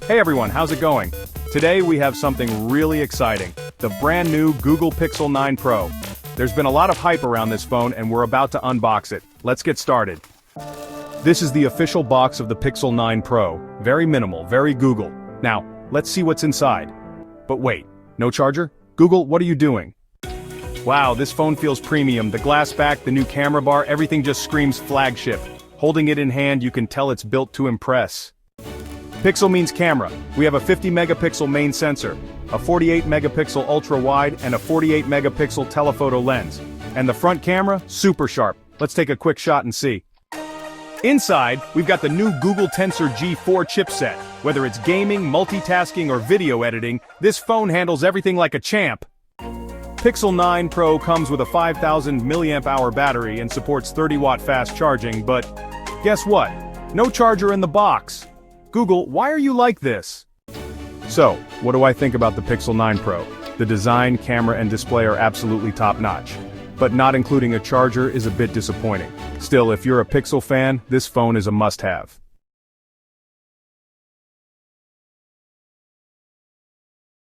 Hey everyone, how's it going? Today we have something really exciting, the brand new Google Pixel 9 Pro. There's been a lot of hype around this phone and we're about to unbox it. Let's get started. This is the official box of the Pixel 9 Pro. Very minimal, very Google. Now, let's see what's inside. But wait, no charger? Google, what are you doing? Wow, this phone feels premium. The glass back, the new camera bar, everything just screams flagship. Holding it in hand, you can tell it's built to impress. Pixel means camera. We have a 50 megapixel main sensor, a 48 megapixel ultra wide, and a 48 megapixel telephoto lens. And the front camera, super sharp. Let's take a quick shot and see. Inside, we've got the new Google Tensor G4 chipset. Whether it's gaming, multitasking, or video editing, this phone handles everything like a champ. Pixel 9 Pro comes with a 5,000 mAh battery and supports 30-watt fast charging, but guess what? No charger in the box. Google, why are you like this? So, what do I think about the Pixel 9 Pro? The design, camera, and display are absolutely top-notch. But not including a charger is a bit disappointing. Still, if you're a Pixel fan, this phone is a must-have.